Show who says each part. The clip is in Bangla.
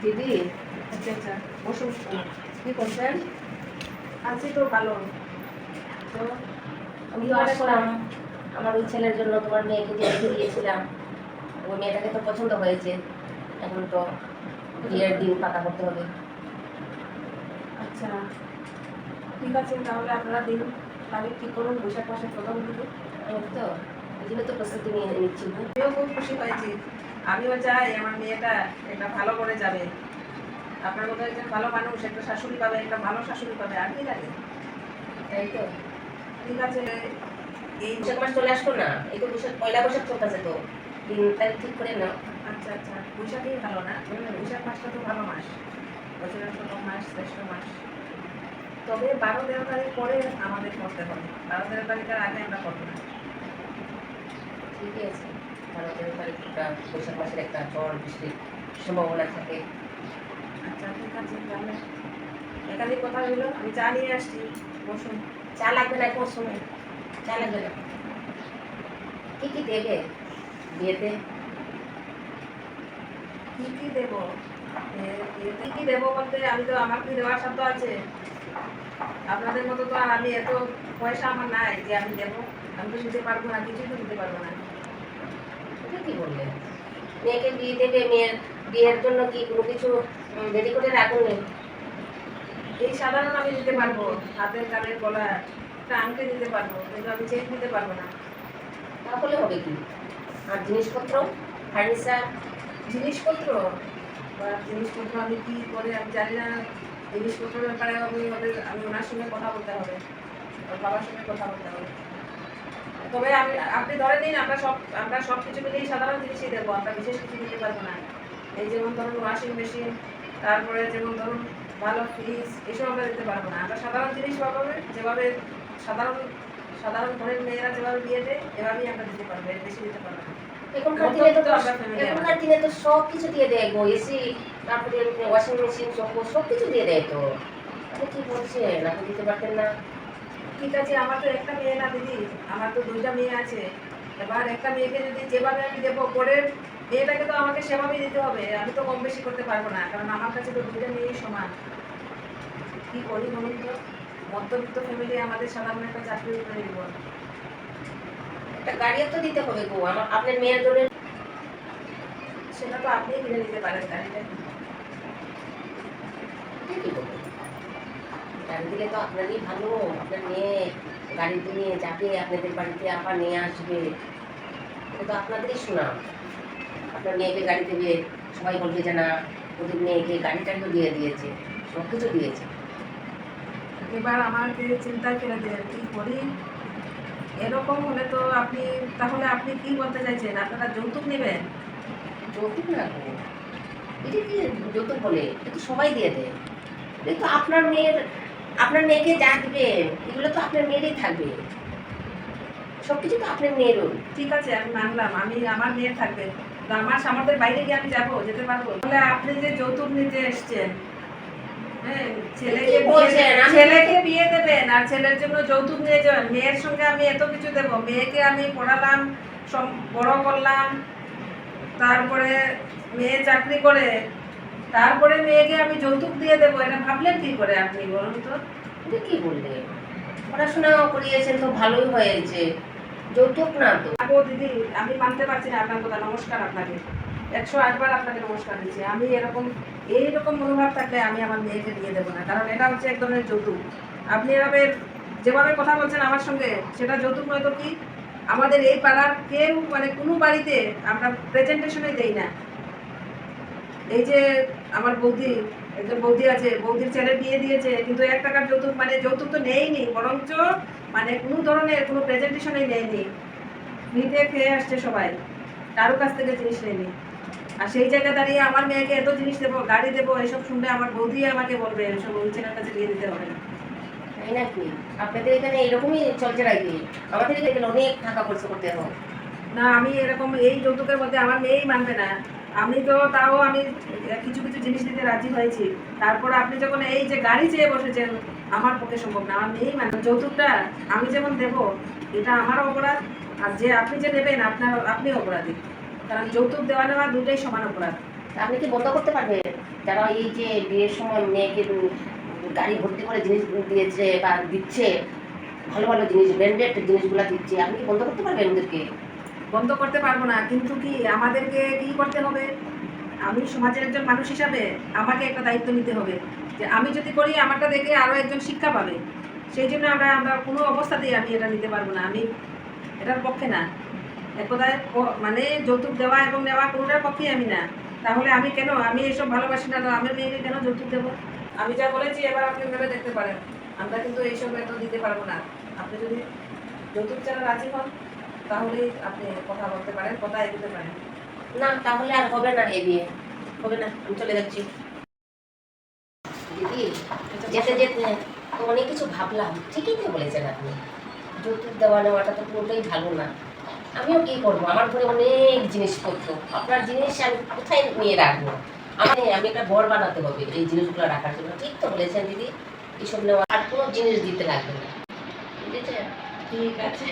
Speaker 1: দিদি। আচ্ছা আচ্ছা, বসুন। কি করছেন?
Speaker 2: আছি তো ভালো।
Speaker 1: তো আমি তো আসলাম আমার ওই ছেলের জন্য, তোমার মেয়েকে যে রেখে দিয়েছিলাম, ওই মেয়েটাকে তো পছন্দ হয়েছে। এখন তো বিয়ের দিন পাকা করতে হবে।
Speaker 2: আচ্ছা ঠিক আছে, তাহলে আপনারা দিন তারিখ ঠিক করুন, বৈশাখ মাসে প্রথম দিকে।
Speaker 1: তো এই জন্য তো প্রস্তুতি নিয়ে নিচ্ছি।
Speaker 2: আমিও খুব খুশি হয়েছি। আমিও চাই আমার মেয়েটা একটা ভালো করে যাবে। আপনার মতো একজন ভালো মানুষ একটা শাশুড়ি পাবে, একটা ভালো শাশুড়ি পাবে, আর কি লাগে।
Speaker 1: তাই তো
Speaker 2: ঠিক আছে, এই
Speaker 1: বৈশাখ মাস চলে আসলো না? এই তো বৈশাখ, পয়লা বৈশাখ চলতেছে, তো দিন তারিখ ঠিক করে নাও।
Speaker 2: আচ্ছা আচ্ছা, বৈশাখই ভালো না? বৈশাখ মাসটা তো ভালো মাস, বছরের প্রথম মাস, শ্রেষ্ঠ মাস। তবে 12-13 তারিখ পরে আমাদের করতে হবে, 12-13 তারিখের আগে আমরা করবো না।
Speaker 1: ঠিকই আছে, 12-13 তারিখটা বৈশাখ মাসের একটা ঝড় বৃষ্টির সম্ভাবনা থাকে।
Speaker 2: আচ্ছা ঠিক আছে, তাহলে একাধিক কথা হলো, আমি চা নিয়ে আসছি, বসুন।
Speaker 1: চা লাগবে না, এখন শুনে চা লাগবে না। কি কি দেবে বিয়েতে?
Speaker 2: কি কি দেবো? কি কি দেবো বলতে, আমি তো, আমার কি দেওয়ার সাধ্য আছে? আপনাদের মতো তো আর আমি এত পয়সা আমার নাই যে আমি দেবো। আমি তো দিতে পারবো না, কিছুই তো দিতে পারবো না।
Speaker 1: এটা কি বললেন? মেয়েকে বিয়ে দেবে, মেয়ের বিয়ের জন্য কি কোনো কিছু রেডি করে রাখুন?
Speaker 2: এই সাধারণ আমি দিতে পারবো, হাতের কানের গলা, একটা আংটি দিতে পারবো, কিন্তু আমি চেক দিতে পারবো না।
Speaker 1: তাহলে হবে কি? আর জিনিসপত্র, ফার্নিচার?
Speaker 2: জিনিসপত্র, বা জিনিসপত্র আমি কি করে আমি জানি না। জিনিসপত্রের ব্যাপারে আমি ওনার সঙ্গে কথা বলতে হবে, ওর বাবার সঙ্গে কথা বলতে হবে। তবে আপনি ধরে নিন, আমরা সব কিছু মিলেই সাধারণ জিনিসই দেবো, আমরা বিশেষ কিছু দিতে পারবো না। এই যেমন ধরুন ওয়াশিং মেশিন, তারপরে যেমন ধরুন ভালো ফ্রিজ, এসব আমরা দিতে পারবো না। আমরা সাধারণ জিনিস পাবো, যেভাবে সাধারণ সাধারণ ঘরের মেয়েরা যেভাবে বিয়ে দেয় এভাবেই আমরা দিতে পারবো, এর বেশি দিতে পারবো না।
Speaker 1: এখনকার দিনে তো সব কিছু দিয়ে দেয় গো, এসি, তারপরে ওয়াশিং মেশিন, সব কিছু দিয়ে দেয় তো। আপনি কি বলছেন, আপনি দিতে পারতেন না?
Speaker 2: ঠিক আছে, আমার তো একটা মেয়ে না দিদি, আমার তো 2টা মেয়ে আছে। এবার একটা মেয়েকে যদি যেভাবে আমি দেবো, পরের মেয়েটাকে তো আমাকে সেভাবেই দিতে হবে। আমি তো কম বেশি করতে পারবো না, কারণ আমার কাছে তো 2টা মেয়েই সমান। কি করি বলুন তো, মধ্যবিত্ত ফ্যামিলি, আমাদের সাধারণ একটা চাকরি করে দিব।
Speaker 1: একটা গাড়িও তো দিতে হবে গো আমার, আপনার মেয়ের জন্য।
Speaker 2: সেটা তো আপনিই কিনে নিতে পারেন গাড়িটা।
Speaker 1: কি বলবো, গাড়ি দিলে তো আপনারই ভালো। আপনার মেয়ে গাড়িতে নিয়ে যাবে, আপনাদের বাড়িতে আবার নিয়ে আসবে, এটা তো আপনাদেরই শোনা। আপনার মেয়েকে গাড়ি দেবে, সবাই বলবে যে না, ওদের মেয়েকে গাড়িটাকেও দিয়ে দিয়েছে, সব কিছু দিয়েছে।
Speaker 2: এবার আমাকে চিন্তায় ফেলে দেন, কি করি। এরকম হলে তো তাহলে আপনি কি বলতে চাইছেন, আপনারা যৌতুক নেবেন?
Speaker 1: যৌতুক না গো, এটা কি যৌতুক বলে? এটা তো সবাই দিয়ে দেয়। এটা তো আপনার মেয়েকে যা দিবেন, এগুলো তো আপনার মেয়েরই থাকবে, সবকিছু তো আপনার মেয়েরও।
Speaker 2: ঠিক আছে, আমি মানলাম, আমার মেয়ের থাকবে, তো আমার সামর্থ্যের বাইরে গিয়ে আমি যেতে পারবো? তাহলে আপনি যে যৌতুক নিতে এসছেন, হ্যাঁ, ছেলেকে বিয়ে দেবেন আর ছেলের জন্য যৌতুক নিয়ে যাবেন। মেয়ের সঙ্গে আমি এত কিছু দেব, মেয়েকে আমি পড়ালাম, বড় করলাম, তারপরে মেয়ে চাকরি করে, তারপরে মেয়েকে আমি যৌতুক দিয়ে দেবো, এটা ভাবলেন কি করে আপনি বলুন তো?
Speaker 1: এটা কি বললেন? পড়াশোনা করিয়েছেন তো ভালোই হয়েছে, যৌতুক না তো।
Speaker 2: আগো দিদি, আমি মানতে পারছি না আপনার কথা। নমস্কার আপনাকে, 108 বার আপনাকে নমস্কার দিচ্ছি। আমি এইরকম মনোভাব থাকলে আমি আমার মেয়েকে দিয়ে দেবো না, কারণ এটা হচ্ছে এক ধরনের যৌতুক। আপনি যেভাবে কথা বলছেন আমার সঙ্গে, সেটা যৌতুক নয় তো কি? আমাদের এই পাড়ার কেউ, মানে কোনো বাড়িতে আমরা প্রেজেন্টেশনে দেই না। এই যে আমার একজন বৌদি আছে, বৌদির ছেলে বিয়ে দিয়েছে, কিন্তু 1 টাকার যৌতুক, মানে যৌতুক তো নেয়নি, বরঞ্চ মানে কোনো ধরনের কোনো প্রেজেন্টেশনই নেয়নি। ফ্রিতে খেয়ে আসছে সবাই, কারো কাছ থেকে জিনিস নেয়নি। আর সেই জায়গায় দাঁড়িয়ে আমার মেয়েকে এত জিনিস দেবো, গাড়ি দেবো, এসব শুনলে আমার বৌদি আমাকে বলবে এসব ওই ছেলের কাছে বিয়ে দিতে হবে না।
Speaker 1: তাই নাকি? আপনাদের এখানে এরকমই চলছে নাকি? আমাদের এখানে অনেক টাকা খরচ করতে হয়।
Speaker 2: না, আমি এরকম এই যৌতুকের মধ্যে আমার মেয়েই মানবে না। আমি তো তাও আমি কিছু কিছু জিনিস দিতে রাজি হয়েছি, তারপর আপনি যখন এই যে গাড়ি চেয়ে বসেছেন, আমার পক্ষে সম্ভব না। আমার মেয়েই মানবে। যৌতুকটা আমি যেমন দেবো, এটা আমার অপরাধ, আর আপনি যে নেবেন আপনিও অপরাধী, কারণ যৌতুক দেওয়া নেওয়া দুটোই সমান অপরাধ।
Speaker 1: আপনি কি বন্ধ করতে পারবেন? যারা এই যে বিয়ের সময় মেয়েকে গাড়ি ভর্তি করে জিনিস দিয়েছে বা দিচ্ছে, ভালো ভালো জিনিস, ব্র্যান্ডেড জিনিসগুলো দিচ্ছে, আপনি কি বন্ধ করতে পারবেন ওদেরকে?
Speaker 2: বন্ধ করতে পারবো না, কিন্তু কি আমাদেরকে কি করতে হবে? আমি সমাজের একজন মানুষ হিসাবে আমাকে একটা দায়িত্ব নিতে হবে, যে আমি যদি করি আমারটা দেখে আরও একজন শিক্ষা পাবে। সেই জন্য আমরা আমরা কোনো অবস্থাতেই আমি এটা নিতে পারবো না, আমি এটার পক্ষে না। এক কথায় মানে যৌতুক দেওয়া এবং নেওয়া কোনোটার পক্ষেই আমি না। তাহলে আমি কেন, আমি এসব ভালোবাসি না, তো আমার মেয়েকে কেন যৌতুক দেবো? আমি যা বলেছি এবার আপনি ভেবে দেখতে পারেন, আমরা কিন্তু এইসব এত দিতে পারবো না। আপনি যদি যৌতুক ছাড়া রাজি হন তাহলেই আপনি কথা বলতে পারেন, কথা এগোতে পারেন।
Speaker 1: না, তাহলে আর হবে না, এ বিয়ে হবে না, আমি চলে যাচ্ছি। দিদি, যেতে যেতে তো অনেক কিছু ভাবলাম, ঠিকই তো বলেছেন আপনি, যৌতুক দেওয়া নেওয়াটা তো পুরোটাই ভালো না। আমিও কি করবো, আমার ঘরে অনেক জিনিসপত্র, আপনার জিনিস আমি কোথায় নিয়ে রাখবো? আমি একটা ঘর বানাতে হবে এই জিনিসগুলো রাখার জন্য। ঠিক তো বলেছেন দিদি, এইসব নেওয়া আর কোনো জিনিস দিতে লাগবে না, বুঝেছেন?
Speaker 2: ঠিক আছে।